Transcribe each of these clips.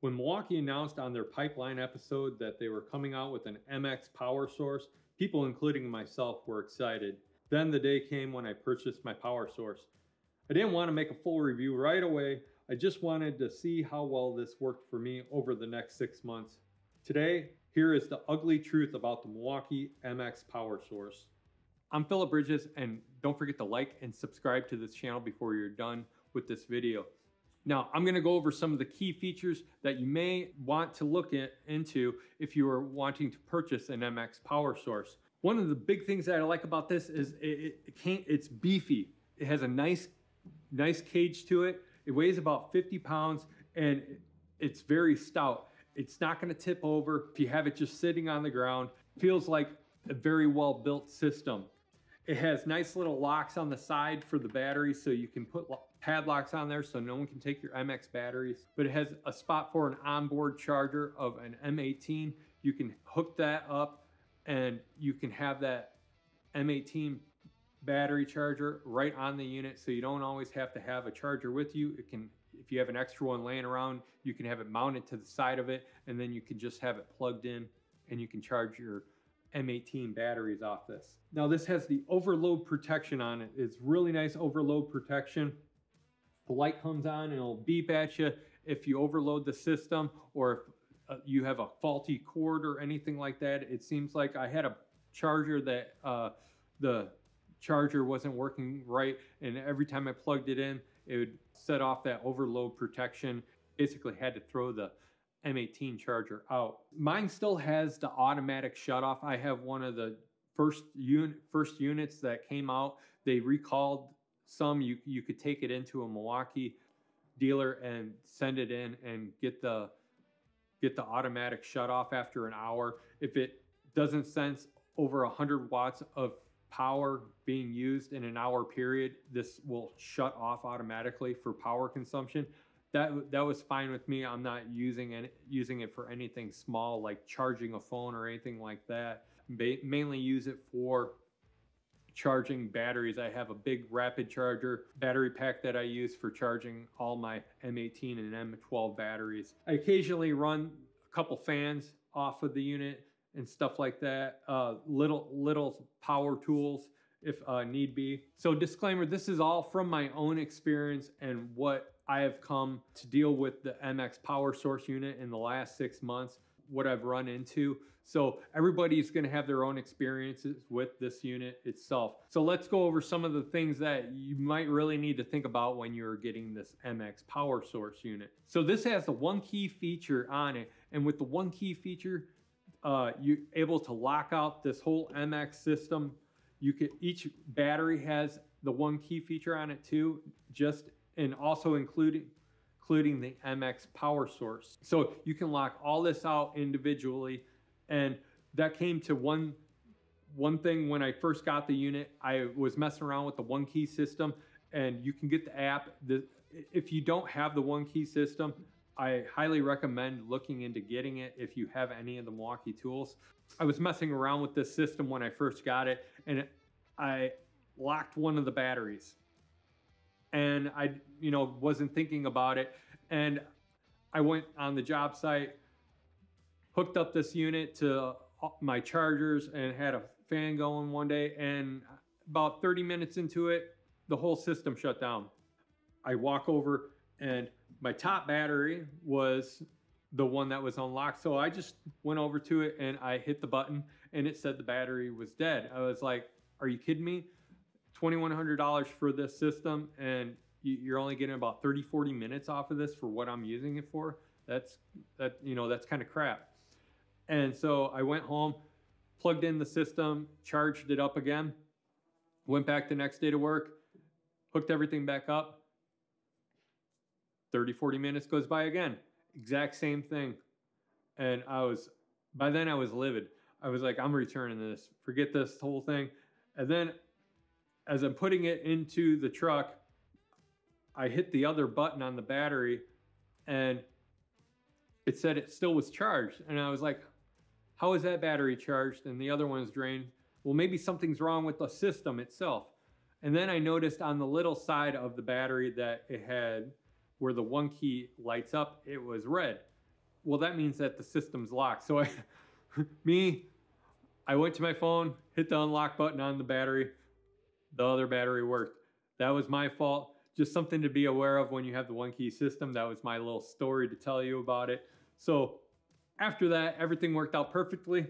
When Milwaukee announced on their pipeline episode that they were coming out with an MX power source, people, including myself, were excited. Then the day came when I purchased my power source. I didn't want to make a full review right away. I just wanted to see how well this worked for me over the next 6 months. Today, here is the ugly truth about the Milwaukee MX power source. I'm Phillip Bridges, and don't forget to like and subscribe to this channel before you're done with this video. Now, I'm going to go over some of the key features that you may want to look into if you are wanting to purchase an MX power source. One of the big things that I like about this is it's beefy. It has a nice cage to it. It weighs about 50 pounds and it's very stout. It's not going to tip over if you have it just sitting on the ground. It feels like a very well built system. It has nice little locks on the side for the batteries, so you can put padlocks on there so no one can take your MX batteries. But it has a spot for an onboard charger of an M18. You can hook that up and you can have that M18 battery charger right on the unit, so you don't always have to have a charger with you. It can, if you have an extra one laying around, you can have it mounted to the side of it, and then you can just have it plugged in and you can charge your M18 batteries off this. Now this has the overload protection on it. It's really nice overload protection. The light comes on and it'll beep at you if you overload the system, or if you have a faulty cord or anything like that. It seems like I had a charger that the charger wasn't working right, and every time I plugged it in, it would set off that overload protection. Basically had to throw the M18 charger out. Mine still has the automatic shutoff. I have one of the first units that came out. They recalled some. You could take it into a Milwaukee dealer and send it in and get the automatic shutoff after an hour. If it doesn't sense over 100 watts of power being used in an hour period, this will shut off automatically for power consumption. That was fine with me. I'm not using it for anything small like charging a phone or anything like that. Mainly use it for charging batteries. I have a big rapid charger battery pack that I use for charging all my M18 and M12 batteries. I occasionally run a couple fans off of the unit and stuff like that. Little power tools if need be. So disclaimer, this is all from my own experience and what I have come to deal with the MX power source unit in the last 6 months, what I've run into. So everybody's going to have their own experiences with this unit itself. So let's go over some of the things that you might really need to think about when you're getting this MX power source unit. So this has the one key feature on it, and with the one key feature, you're able to lock out this whole MX system. Each battery has the one key feature on it too, and also including the MX power source. So you can lock all this out individually. And that came to one thing when I first got the unit. I was messing around with the one key system, and you can get the app. If you don't have the one key system, I highly recommend looking into getting it if you have any of the Milwaukee tools. I was messing around with this system when I first got it, and I locked one of the batteries. And I wasn't thinking about it. And I went on the job site, hooked up this unit to my chargers and had a fan going one day. And about 30 minutes into it, the whole system shut down. I walk over and my top battery was the one that was unlocked. So I just went over to it and I hit the button and it said the battery was dead. I was like, are you kidding me? $2,100 for this system, and you're only getting about 30-40 minutes off of this for what I'm using it for. That's kind of crap. And so I went home, plugged in the system, charged it up again, went back the next day to work, hooked everything back up. 30-40 minutes goes by again, exact same thing. And by then I was livid. I was like, I'm returning this, forget this whole thing. And then as I'm putting it into the truck, I hit the other button on the battery and it said it still was charged. And I was like, how is that battery charged and the other one's drained? Well, maybe something's wrong with the system itself. And then I noticed on the little side of the battery that it had, where the one key lights up, it was red. well, that means that the system's locked. So I went to my phone, hit the unlock button on the battery. The other battery worked. That was my fault. Just something to be aware of when you have the one key system. That was my little story to tell you about it. So after that, everything worked out perfectly. I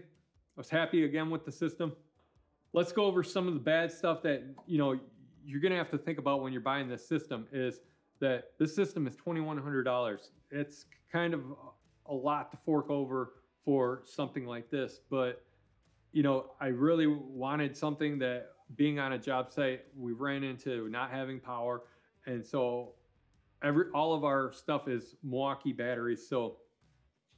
was happy again with the system. Let's go over some of the bad stuff that, you know, you're gonna have to think about when you're buying this system. Is that this system is $2,100. It's kind of a lot to fork over for something like this, but you know, I really wanted something that, being on a job site, we ran into not having power, and so all of our stuff is Milwaukee batteries. So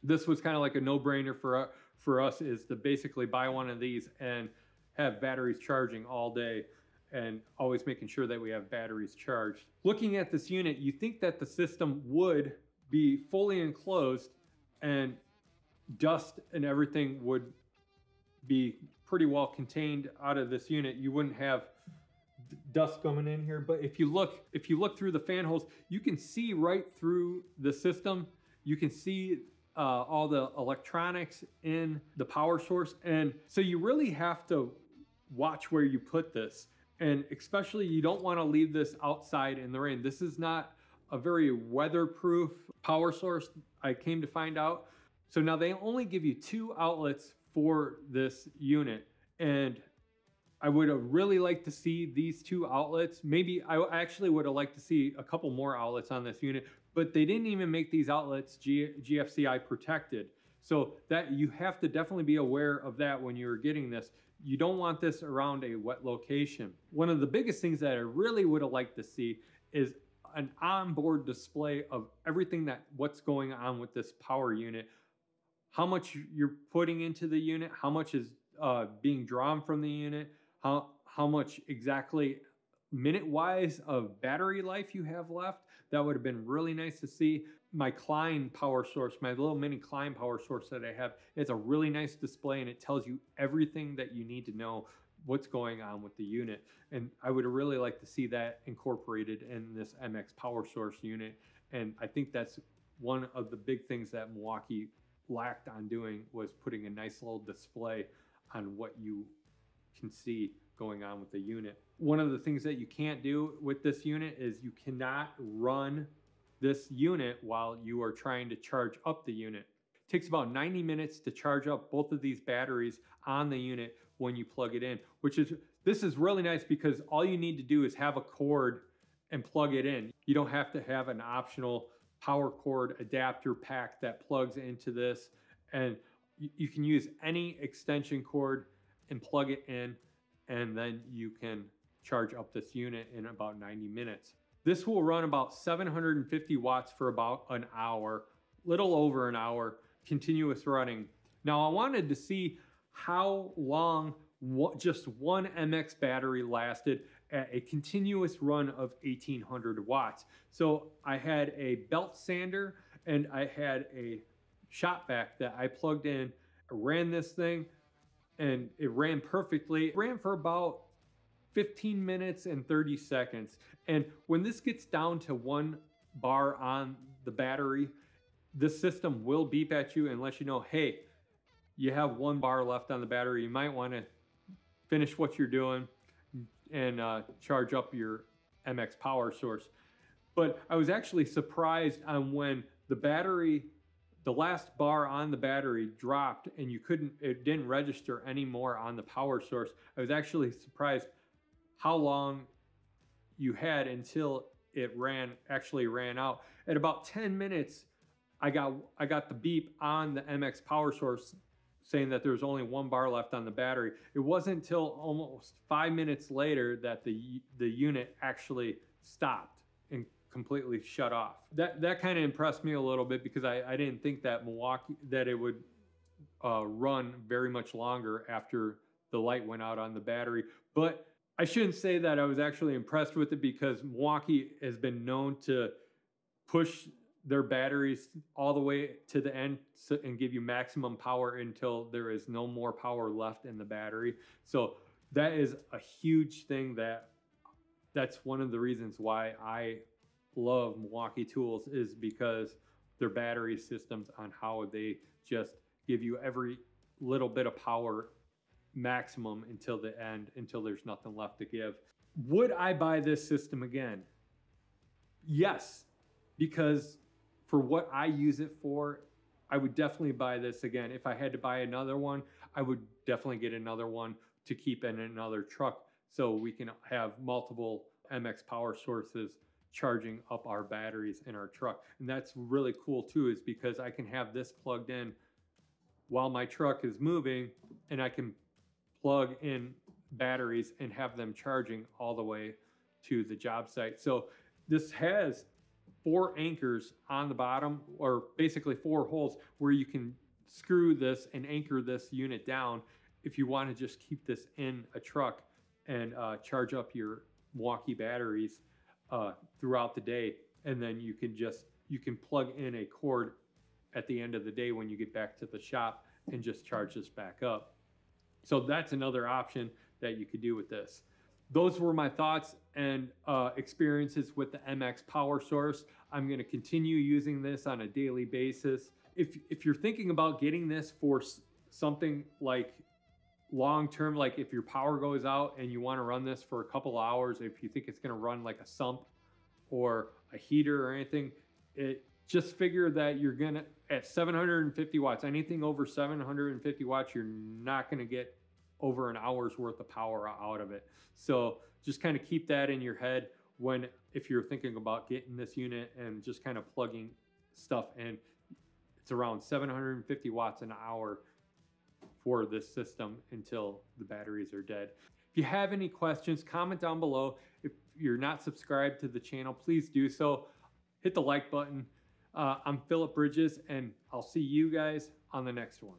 this was kind of like a no-brainer for us, is to basically buy one of these and have batteries charging all day, and always making sure that we have batteries charged. Looking at this unit, you think that the system would be fully enclosed and dust and everything would be pretty well contained out of this unit. You wouldn't have dust coming in here, but if you look through the fan holes, you can see right through the system. You can see all the electronics in the power source, and so you really have to watch where you put this, and especially you don't want to leave this outside in the rain. This is not a very weatherproof power source, I came to find out. So now they only give you 2 outlets for this unit, and I would have really liked to see these 2 outlets. Maybe I actually would have liked to see a couple more outlets on this unit, but they didn't even make these outlets GFCI protected. So that you have to definitely be aware of that when you're getting this. You don't want this around a wet location. One of the biggest things that I really would have liked to see is an onboard display of everything what's going on with this power unit. How much you're putting into the unit, how much is being drawn from the unit, how much exactly minute-wise of battery life you have left. That would have been really nice to see. My Klein power source, my little mini Klein power source that I have, it's a really nice display, and it tells you everything that you need to know what's going on with the unit. And I would have really liked to see that incorporated in this MX power source unit. And I think that's one of the big things that Milwaukee lacked on doing, was putting a nice little display on what you can see going on with the unit. One of the things that you can't do with this unit is you cannot run this unit while you are trying to charge up the unit. It takes about 90 minutes to charge up both of these batteries on the unit when you plug it in, this is really nice because all you need to do is have a cord and plug it in. You don't have to have an optional power cord adapter pack that plugs into this, and you can use any extension cord and plug it in, and then you can charge up this unit in about 90 minutes. This will run about 750 watts for about an hour, little over an hour, continuous running. Now I wanted to see how long just one MX battery lasted at a continuous run of 1800 watts. So I had a belt sander and I had a shop vac that I plugged in. I ran this thing and it ran perfectly. It ran for about 15 minutes and 30 seconds. And when this gets down to 1 bar on the battery, the system will beep at you and let you know, hey, you have 1 bar left on the battery. You might want to finish what you're doing and charge up your MX power source. But I was actually surprised on when the last bar on the battery dropped and it didn't register anymore on the power source. I was actually surprised how long you had until it actually ran out. At about 10 minutes, I got the beep on the MX power source saying that there was only 1 bar left on the battery. It wasn't until almost 5 minutes later that the unit actually stopped and completely shut off. That kind of impressed me a little bit because I didn't think that it would run very much longer after the light went out on the battery. But I shouldn't say that I was actually impressed with it, because Milwaukee has been known to push their batteries all the way to the end and give you maximum power until there is no more power left in the battery. So that is a huge thing. That's one of the reasons why I love Milwaukee tools, is because their battery systems on how they just give you every little bit of power maximum until the end, until there's nothing left to give. Would I buy this system again? Yes, because for what I use it for, I would definitely buy this again. If I had to buy another one, I would definitely get another one to keep in another truck so we can have multiple MX power sources charging up our batteries in our truck. And that's really cool too, is because I can have this plugged in while my truck is moving, and I can plug in batteries and have them charging all the way to the job site. So this has 4 anchors on the bottom, or basically 4 holes where you can screw this and anchor this unit down if you want to just keep this in a truck and charge up your Milwaukee batteries throughout the day. And then you can plug in a cord at the end of the day when you get back to the shop and just charge this back up. So that's another option that you could do with this. Those were my thoughts and experiences with the MX power source. I'm going to continue using this on a daily basis. If you're thinking about getting this for something like long term, like if your power goes out and you want to run this for a couple hours, if you think it's going to run like a sump or a heater or anything, just figure that you're going to, at 750 watts, anything over 750 watts, you're not going to get over an hour's worth of power out of it. So just kind of keep that in your head if you're thinking about getting this unit and just kind of plugging stuff in. It's around 750 watts an hour for this system until the batteries are dead. If you have any questions, comment down below. If you're not subscribed to the channel, please do so. Hit the like button. I'm Phillip Bridges, and I'll see you guys on the next one.